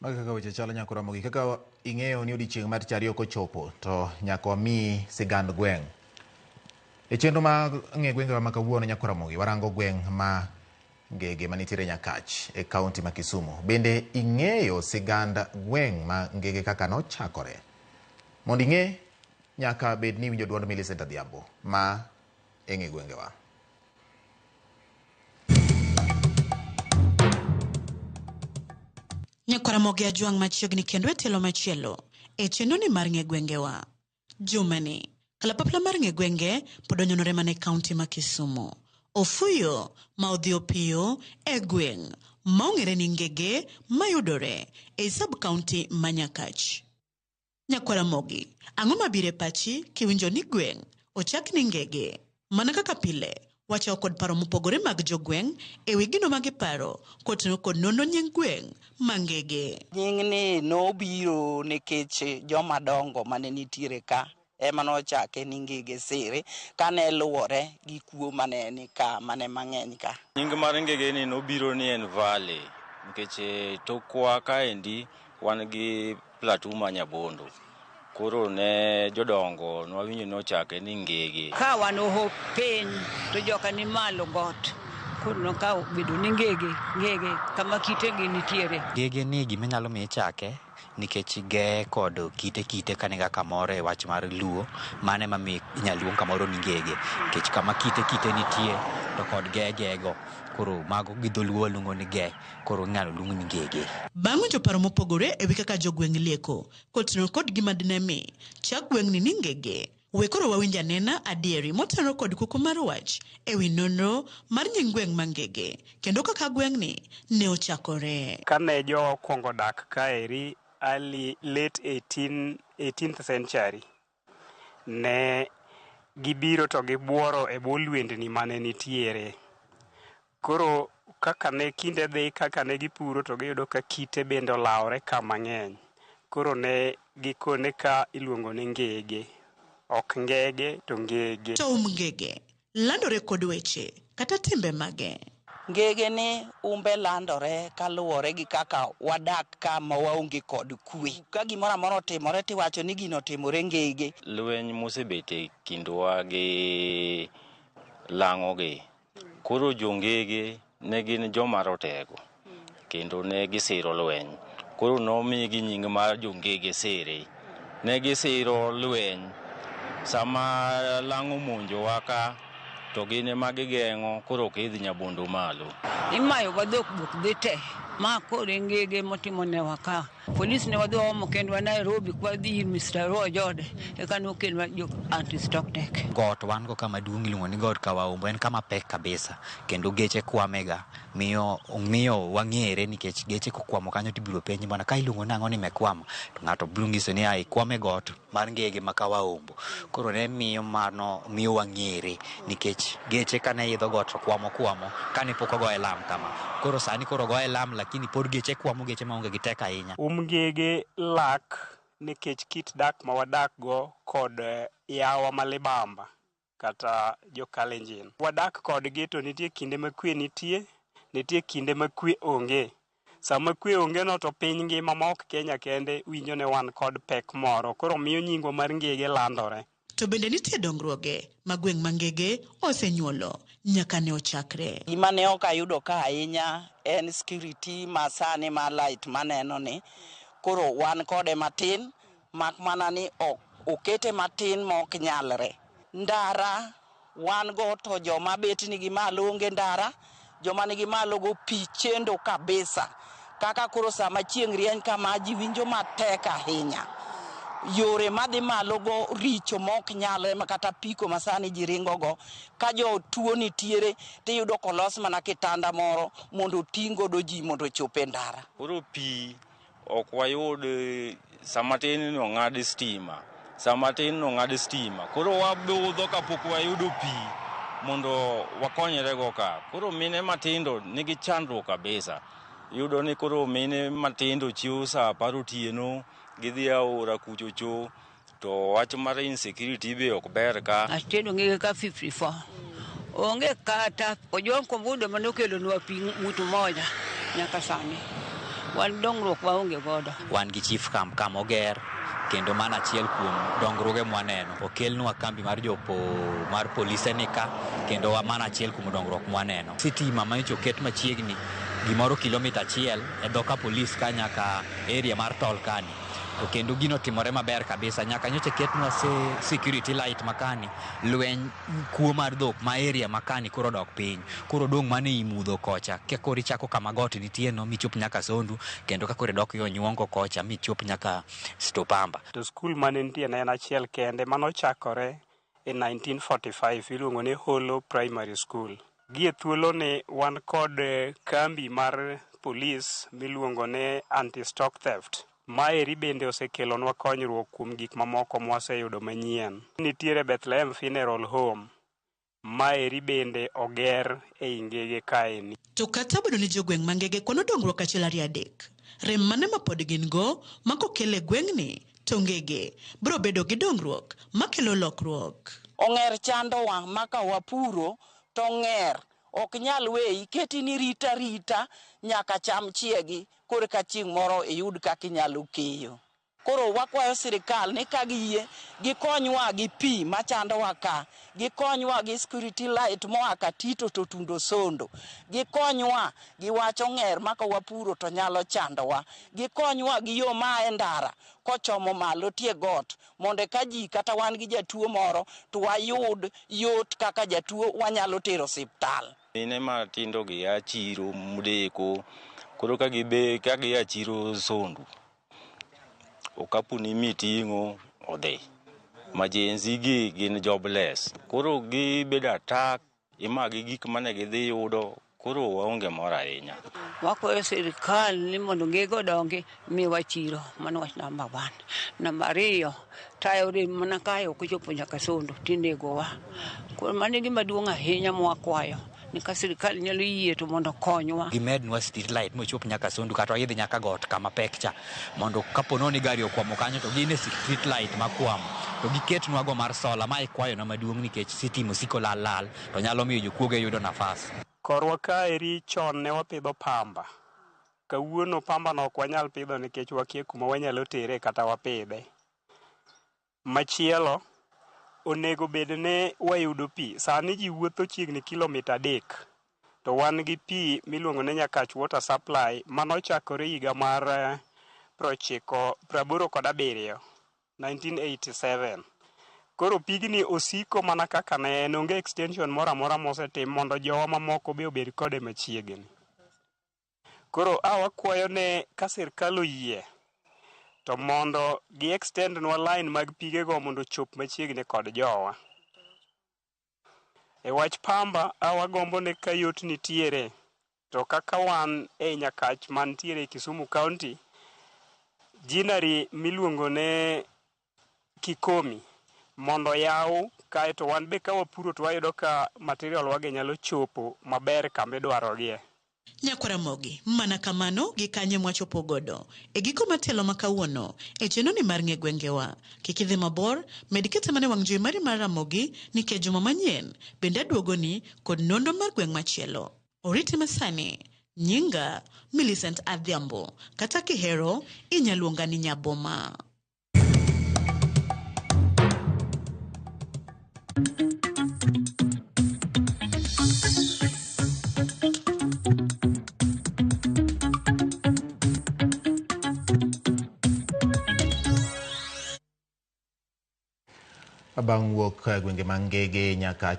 Kaka weche chalo nyakora mogi kaka ing'eyo ni odiochieng' mar chariyo kochopo to nyaka wami sigand gweng'. E chenro mag ng'e gwenge ma kawuono nyakora mogi warango gweng' ma Ngege manitiere Nyakach e kaunti ma Kisumu. Bende ing'eyo sigand gweng' ma Ngege kaka nochakore? Mondo ing'e nyaka bed ni winjo duond Millicent Adhiambo ma ng'e gwengewa. Nyakora mogi ajuang' machiegni kendo e telo machielo e chenro ni mar ng'e gwengewa. Jumani, kalapapla mar ng'e gwenge pod onyonore mana e kaunti ma Kisumu. Ofuyo ma odhi piyo e gweng' ma ong'ere ni Ngege mayudore e sub kaunti ma Nyakach. Nyakora mogi, ang'o mabiro e pachi kiwinjo ni gweng' ochak ni Ngege? Mana kaka pile, wacho kod paro mopogore mag jogweng' e wi gino magiparo kotenore kod nono nying gweng' ma Ngege. Nying ni nobiro nikech joma dongo mane nitiere ka ema nochake ni Ngege Siri kane luwore gi kuo mane ni ka mane mang'eny ka. Nying mar Ngege ni nobiro ni en valley nikech tokwa kaendi wan gi plateau ma Nyabondo. Koro ne jodongo nwawinjo nochake ni Ngege. Ka wan oho piny to joka ni malo got. Koro ka bedo ni Ngege kama kite gi nitiere. Ngege ni gima nyalo miye chake nikech ge kod kite kanega kamoro e wach mar Luo, mane ma mi inyaluong kamoro ni Ngege. Nikech kama kite nitie to kod gego. Koro mago gi dholuo luongo ni ge, koro ng'ano luongo ni Ngege. Bang'o joparo mopogore e wi kaka jogweng' lieko kotenore kod gima dinemi chak gweng' ni Ngege. We koro wawinj anena adieri motenore kod kuko mar wach e wi nonro mar nying gweng' ma Ngege kendo kaka gweng' ni ne ochakore. Kane jo kuongo dak kaeri late 18th century ne gibiro to gibuoro e bwo lwendni mane nitiere. Koro kaka ne kinde dhi kaka ne gipuro to giyudo ka kite bende olawore ka mang'eny. Koro ne gikone ka iluongo ni Ngege. Ok Ngege to Ngege. To Ngege landore kod weche kata timbe mage. Ngege ni umbe landore kaluwore gi kaka wadak ka ma waonge kod kwe. Ka gimoro amora otimore tiwacho ni gino otimore Ngege. Lweny mosebete kindwa gi lang'o gi. Koro jo Ngege ne gin joma rotego kendo ne gisiro lweny. Koro nomigi nying mar jo Ngege Siri. Ne gisiro lweny sama lang'o monjo waka to gin ema gigeng'o, koro ok idhi Nyabondo malo. Imayo wadhok buok dhi te ma kore Ngege motimo ne waka. Polis ne wadhi omo kendwa Nairobi kwa dhi Mr. Rojode eka nokelwa jo anti-stock tech. Got wan go kama duong' iluongo ni got Kawaumbo, en kama pek kabisa kendo geche kwamega miyo wang'ere nikech geche kokwamo kanyo tibiro penj bwana ka iluongo nang'o ni mekwamo, to ng'ato biro nyiso ni ai kwame got mar Ngege ma Kawaumbo. Koro ne miyo wang'ere nikech geche kane idho got to kwamo kane pok ogoye lam kama. Koro sani koro goye lam lakini pod geche kwamo, geche maonge gi tek ahinya. Ngege lak nikech kit dak ma wadak go kod yawa malibamba kata jo Kalenjin. Wadak kodgi to nitie kinde ma kwe nitie kinde ma kwe onge. Sama kwe onge no to piny ngima ma ok Kenya kende winjo ne wan kod pek moro. Koro miyo nyingo mar Ngege landore. To bende nitie dongruoge ma gweng' ma Ngege osenyuolo nyaka ne ochakre. Gima ne ok ayudo ka ahinya en security ma sani ma light maneno ni. Koro wan kode matin, mak mana ni okete matin ma ok nyalre. Ndara wan go to joma bet nigi malo onge ndara, joma nigi malo go pi chendo kabisa. Kaka koro sama chieng' rieny kama ji winjo matek ahinya. Yore madhi malo go richo mok nyalre makata piko masani jiringo go ka jo tuo nitiere tiyudo kolos mana kitanda moro mondo tingo do ji mondo chope ndara. Koro pi ok wayud samatin no ng'ad stima. Koro wabudho kapok wayudo pi mondo wakonyre go ka. Koro mine matindo nigi chandruok kabisa. Yudo ni koro mine matindo chiwo sa apar otieno gidhi aora kuchocho to wach mar insecurity be ok ber ka. Atedo Ngege ka 54. Onge kata ojon kombudo manokelo nwa pi mtu moja nyaka sani. wan dongruok waonge godo. Wan gi chief camp oger, kendo mana achiel kuom dongruoge mwaneno. Okelnwa kambi mar jopo mar polise nika, kendo mana achiel kuom dongruok mwaneno. Sitima ma oket machiegni gimoro kilomita 1 e dhoka polis ka nyaka area mar Tolkani. To kendo gino timore maber kabisa, nyaka nyocha ketnwa security light makani, lweny kuo mar dhok ma area makani koro dok piny. Koro dong mane imudho kocha, ke kori chako kama got nitie no michop nyaka Sondu, kendo ka kore dok yo Nyuongo kocha michop nyaka Stopamba. To skul mane nitie ne en achiel kende manochakore e 1945 iluongo ni Holo Primary School. Gie thuolo ni wan kod kambi mar polis miluongo ni anti-stock theft. Maeri bende osekelonwa konyruok kuom gik mamoko mwaseyudo manyien. Nitiere Bethlehem Funeral Home. Maeri bende oger e Ngege kaeni. To kata bedo ni jogweng' ma Ngege kono dongruok achiel ariyo adek, rem mane ma pod gin go makokele gweng'ni to Ngege biro bedo gi dongruok makelo lokruok. Ong'er chandowa maka wapuro to ng'er ok nyal weyi, keti ni rita nyaka cham chiegi kore ka chieng' moro iyud kaka inyalo keyo. Koro wakwayo sirikal ni ka giyie gikonywa gi pi machandowa ka, gikonywa gi security light moa Katito to Tundo Sondo, gikonywa giwacho ng'er maka wapuro to nyalo chandowa, gikonywa gi yo ma e ndara kochomo malo tie got, mondo ka ji kata wan gi jatuo moro to wayud yot kaka jatuo wanyalo tero osiptal. Mine matindo gi a chiro Mudeko, koro ka gia chiro Sondu, okapu ni miting'o odhi. Majenzi gi gin jobless. Koro gibedo attack, imagi gik mane gidhi yudo, koro waonge mor ahinya. Wakwayo sirikal ni mondo Ngege odongi miwa chiro, mano wach namba 1. Namba 2, tayo rem mana kayo kuchopo nyaka Sondu tinegowa. Koro mano gima duong' ahinya mwakwayo. Ni ka sirikal nyalo yie to mondo konywa. Gimednwa street light mochop nyaka Sondu kata idhi nyaka got kama pekcha, mondo kapono ni gari okwamo kanyo to gine street light makwamo. To giketnwa go mar sola ma ikwayo na maduong' nikech sitima osiko lal to nyalo miyo jokuoge yudo nafas. Korwa kaeri chon ne wapidho pamba. Kawuono pamba no ok wanyal pidho nikech wakie kuma wanyalo tere kata wapidhe. Machielo, onego bedne wayudo pi. Sani ji wuotho chiegni kilomita 3. To wan gi pi miluongo ni Nyakach Water Supply manochakore higa mar 1987, 1987. Koro pigni osiko mana kaka ne en, onge extension mora mora mosetim mondo jowa mamoko be obed kode machiegni. Koro wakwayo ne ka sirikal oyie to mondo gi extend nwa line mag pigego mondo chop machiegni kod jowa. E wach pamba awagombo ne ka yot nitiere, to kaka wan e Nyakach mantiere Kisumu County, jinari miluongo ne Kikomi mondo yaw kae to wan be ka wapuro to wayudo ka material wage nyalo chopo maber kama idwarogie. Nyakwaramogi, mana kamano gi kanye mwachopo godo e giko matelo makawuono e chenoni mar Ng'e Gwengewa. Kik idhi mabor, med kete mane wang' jowi mari mar Ramogi nikech juma manyien bende aduogoni kod nonro mar gweng' machielo. Oriti masani, nyinga Millicent Adhiambo, kata kihero inyaluonga ni Nyaboma. Bang' wuok gwenge mag Ngege nyaka